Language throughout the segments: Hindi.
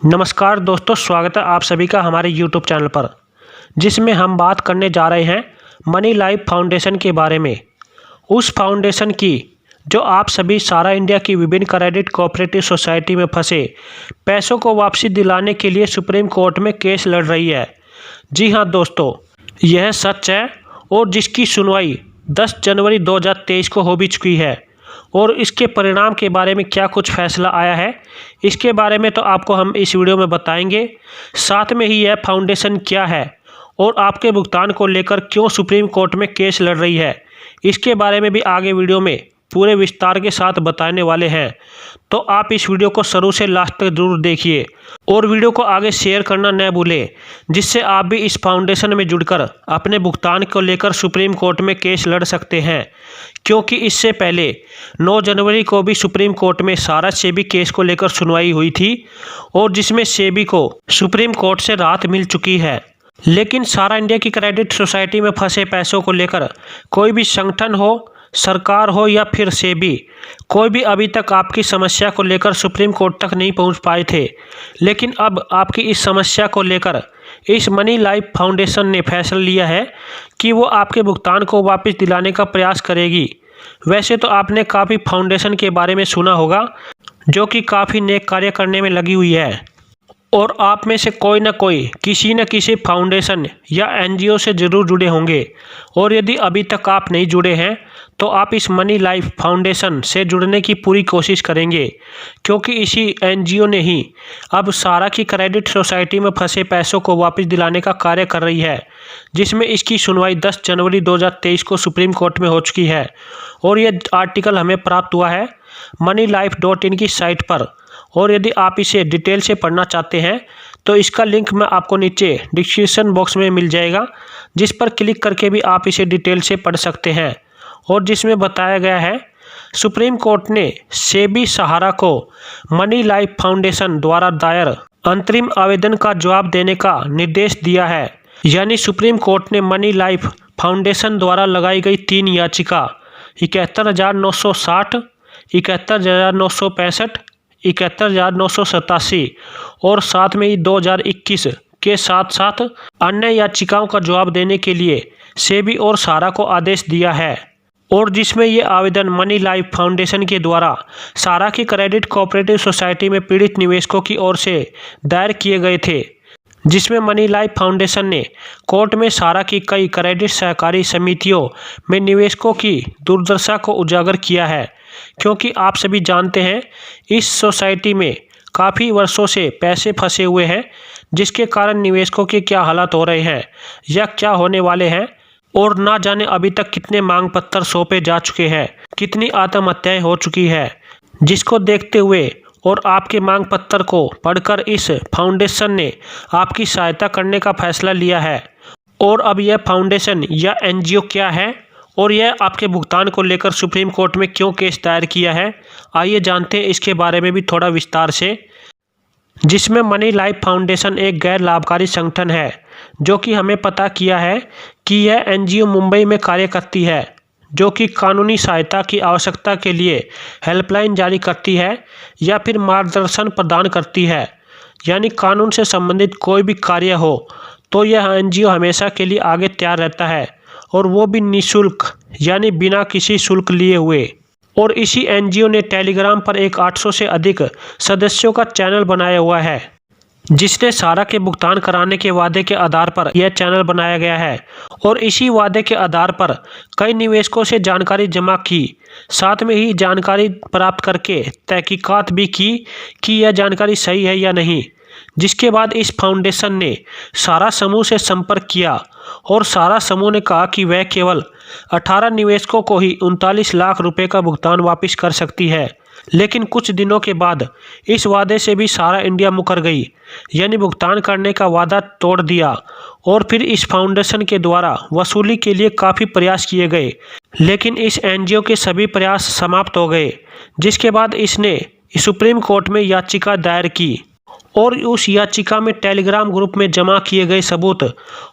नमस्कार दोस्तों, स्वागत है आप सभी का हमारे YouTube चैनल पर, जिसमें हम बात करने जा रहे हैं मनी लाइफ फाउंडेशन के बारे में। उस फाउंडेशन की जो आप सभी सारा इंडिया की विभिन्न क्रेडिट कोऑपरेटिव सोसाइटी में फंसे पैसों को वापसी दिलाने के लिए सुप्रीम कोर्ट में केस लड़ रही है। जी हाँ दोस्तों, यह सच है और जिसकी सुनवाई 10 जनवरी 2023 को हो भी चुकी है। और इसके परिणाम के बारे में क्या कुछ फैसला आया है, इसके बारे में तो आपको हम इस वीडियो में बताएंगे। साथ में ही यह फाउंडेशन क्या है और आपके भुगतान को लेकर क्यों सुप्रीम कोर्ट में केस लड़ रही है, इसके बारे में भी आगे वीडियो में पूरे विस्तार के साथ बताने वाले हैं। तो आप इस वीडियो को शुरू से लास्ट तक जरूर देखिए और वीडियो को आगे शेयर करना न भूलें, जिससे आप भी इस फाउंडेशन में जुड़कर अपने भुगतान को लेकर सुप्रीम कोर्ट में केस लड़ सकते हैं। क्योंकि इससे पहले 9 जनवरी को भी सुप्रीम कोर्ट में सारा सेबी केस को लेकर सुनवाई हुई थी और जिसमें सेबी को सुप्रीम कोर्ट से राहत मिल चुकी है। लेकिन सारा इंडिया की क्रेडिट सोसाइटी में फंसे पैसों को लेकर कोई भी संगठन हो, सरकार हो या फिर सेबी, कोई भी अभी तक आपकी समस्या को लेकर सुप्रीम कोर्ट तक नहीं पहुंच पाए थे। लेकिन अब आपकी इस समस्या को लेकर इस मनी लाइफ फाउंडेशन ने फैसला लिया है कि वो आपके भुगतान को वापस दिलाने का प्रयास करेगी। वैसे तो आपने काफ़ी फाउंडेशन के बारे में सुना होगा जो कि काफ़ी नेक कार्य करने में लगी हुई है, और आप में से कोई ना कोई किसी न किसी फाउंडेशन या एनजीओ से ज़रूर जुड़े होंगे। और यदि अभी तक आप नहीं जुड़े हैं तो आप इस मनी लाइफ फाउंडेशन से जुड़ने की पूरी कोशिश करेंगे, क्योंकि इसी एनजीओ ने ही अब सारा की क्रेडिट सोसाइटी में फंसे पैसों को वापस दिलाने का कार्य कर रही है, जिसमें इसकी सुनवाई 10 जनवरी 2023 को सुप्रीम कोर्ट में हो चुकी है। और यह आर्टिकल हमें प्राप्त हुआ है moneylife.in की साइट पर। और यदि आप इसे डिटेल से पढ़ना चाहते हैं तो इसका लिंक मैं आपको नीचे डिस्क्रिप्शन बॉक्स में मिल जाएगा, जिस पर क्लिक करके भी आप इसे डिटेल से पढ़ सकते हैं। और जिसमें बताया गया है, सुप्रीम कोर्ट ने सेबी सहारा को मनी लाइफ फाउंडेशन द्वारा दायर अंतरिम आवेदन का जवाब देने का निर्देश दिया है। यानी सुप्रीम कोर्ट ने मनी लाइफ फाउंडेशन द्वारा लगाई गई 3 याचिका 71,960, 71,965, 71,987 और साथ में ही 2021 के साथ साथ अन्य याचिकाओं का जवाब देने के लिए सेबी और सहारा को आदेश दिया है। और जिसमें ये आवेदन मनी लाइफ फाउंडेशन के द्वारा सहारा की क्रेडिट कोऑपरेटिव सोसाइटी में पीड़ित निवेशकों की ओर से दायर किए गए थे, जिसमें मनी लाइफ फाउंडेशन ने कोर्ट में सहारा की कई क्रेडिट सहकारी समितियों में निवेशकों की दुर्दशा को उजागर किया है। क्योंकि आप सभी जानते हैं इस सोसाइटी में काफ़ी वर्षों से पैसे फंसे हुए हैं, जिसके कारण निवेशकों के क्या हालात हो रहे हैं या क्या होने वाले हैं, और ना जाने अभी तक कितने मांग पत्र सौंपे जा चुके हैं, कितनी आत्महत्याएं हो चुकी है। जिसको देखते हुए और आपके मांग पत्र को पढ़कर इस फाउंडेशन ने आपकी सहायता करने का फैसला लिया है। और अब यह फाउंडेशन या एनजीओ क्या है और यह आपके भुगतान को लेकर सुप्रीम कोर्ट में क्यों केस दायर किया है, आइए जानते हैं इसके बारे में भी थोड़ा विस्तार से। जिसमें मनी लाइफ फाउंडेशन एक गैर लाभकारी संगठन है, जो कि हमें पता किया है कि यह एनजीओ मुंबई में कार्य करती है, जो कि कानूनी सहायता की आवश्यकता के लिए हेल्पलाइन जारी करती है या फिर मार्गदर्शन प्रदान करती है। यानी कानून से संबंधित कोई भी कार्य हो तो यह एनजीओ हमेशा के लिए आगे तैयार रहता है, और वो भी निःशुल्क, यानी बिना किसी शुल्क लिए हुए। और इसी एनजीओ ने टेलीग्राम पर एक 800 से अधिक सदस्यों का चैनल बनाया हुआ है, जिसने सहारा के भुगतान कराने के वादे के आधार पर यह चैनल बनाया गया है। और इसी वादे के आधार पर कई निवेशकों से जानकारी जमा की, साथ में ही जानकारी प्राप्त करके तहकीकात भी की कि यह जानकारी सही है या नहीं। जिसके बाद इस फाउंडेशन ने सहारा समूह से संपर्क किया और सहारा समूह ने कहा कि वह केवल 18 निवेशकों को ही 39 लाख रुपए का भुगतान वापस कर सकती है। लेकिन कुछ दिनों के बाद इस वादे से भी सहारा इंडिया मुकर गई, यानी भुगतान करने का वादा तोड़ दिया। और फिर इस फाउंडेशन के द्वारा वसूली के लिए काफ़ी प्रयास किए गए, लेकिन इस एनजीओ के सभी प्रयास समाप्त हो गए। जिसके बाद इसने सुप्रीम कोर्ट में याचिका दायर की और उस याचिका में टेलीग्राम ग्रुप में जमा किए गए सबूत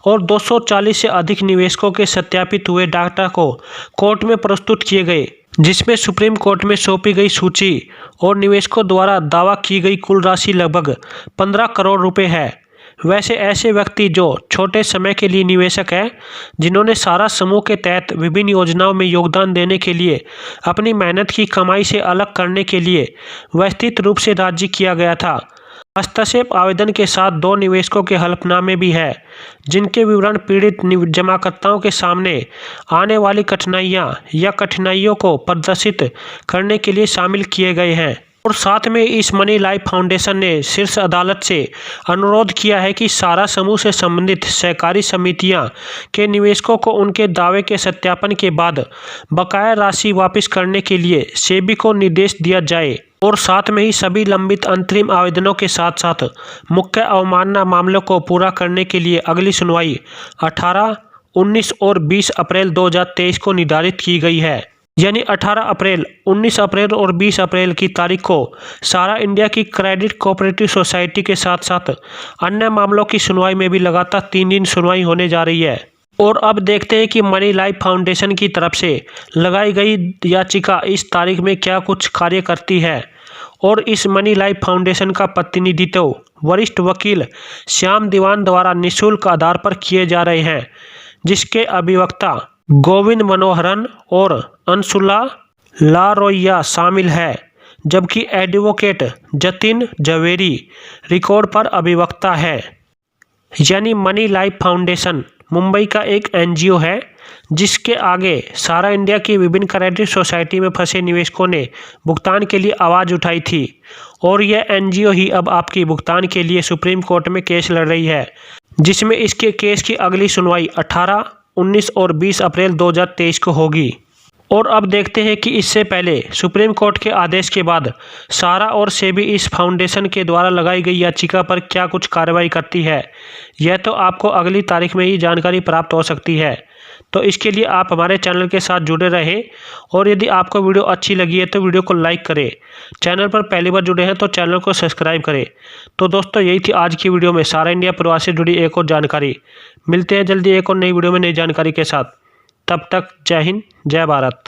और 240 से अधिक निवेशकों के सत्यापित हुए डाटा को कोर्ट में प्रस्तुत किए गए। जिसमें सुप्रीम कोर्ट में सौंपी गई सूची और निवेशकों द्वारा दावा की गई कुल राशि लगभग 15 करोड़ रुपए है। वैसे ऐसे व्यक्ति जो छोटे समय के लिए निवेशक हैं, जिन्होंने सारा समूह के तहत विभिन्न योजनाओं में योगदान देने के लिए अपनी मेहनत की कमाई से अलग करने के लिए व्यवस्थित रूप से राजी किया गया था। हस्तक्षेप आवेदन के साथ 2 निवेशकों के हलफनामे भी है, जिनके विवरण पीड़ित जमाकर्ताओं के सामने आने वाली कठिनाइयां या कठिनाइयों को प्रदर्शित करने के लिए शामिल किए गए हैं। और साथ में इस मनी लाइफ फाउंडेशन ने शीर्ष अदालत से अनुरोध किया है कि सारा समूह से संबंधित सहकारी समितियां के निवेशकों को उनके दावे के सत्यापन के बाद बकाया राशि वापस करने के लिए सेबी को निर्देश दिया जाए। और साथ में ही सभी लंबित अंतरिम आवेदनों के साथ साथ मुख्य अवमानना मामलों को पूरा करने के लिए अगली सुनवाई 18, 19 और 20 अप्रैल 2023 को निर्धारित की गई है। यानी 18 अप्रैल, 19 अप्रैल और 20 अप्रैल की तारीख को सारा इंडिया की क्रेडिट कोऑपरेटिव सोसाइटी के साथ साथ अन्य मामलों की सुनवाई में भी लगातार 3 दिन सुनवाई होने जा रही है। और अब देखते हैं कि मनी लाइफ फाउंडेशन की तरफ से लगाई गई याचिका इस तारीख में क्या कुछ कार्य करती है। और इस मनी लाइफ फाउंडेशन का प्रतिनिधित्व वरिष्ठ वकील श्याम दीवान द्वारा निःशुल्क आधार पर किए जा रहे हैं, जिसके अभिवक्ता गोविंद मनोहरन और अंशुला लारोया शामिल है, जबकि एडवोकेट जतिन जवेरी रिकॉर्ड पर अभिवक्ता है। यानी मनी लाइफ फाउंडेशन मुंबई का एक एनजीओ है, जिसके आगे सारा इंडिया की विभिन्न क्रेडिट सोसाइटी में फंसे निवेशकों ने भुगतान के लिए आवाज़ उठाई थी। और यह एनजीओ ही अब आपकी भुगतान के लिए सुप्रीम कोर्ट में केस लड़ रही है, जिसमें इसके केस की अगली सुनवाई 18, 19 और 20 अप्रैल 2023 को होगी। और अब देखते हैं कि इससे पहले सुप्रीम कोर्ट के आदेश के बाद सारा और सेबी इस फाउंडेशन के द्वारा लगाई गई याचिका पर क्या कुछ कार्रवाई करती है, यह तो आपको अगली तारीख में ही जानकारी प्राप्त हो सकती है। तो इसके लिए आप हमारे चैनल के साथ जुड़े रहें। और यदि आपको वीडियो अच्छी लगी है तो वीडियो को लाइक करें। चैनल पर पहली बार जुड़े हैं तो चैनल को सब्सक्राइब करें। तो दोस्तों, यही थी आज की वीडियो में सारा इंडिया परिवार से जुड़ी एक और जानकारी। मिलते हैं जल्दी एक और नई वीडियो में नई जानकारी के साथ। तब तक जय हिंद, जय भारत।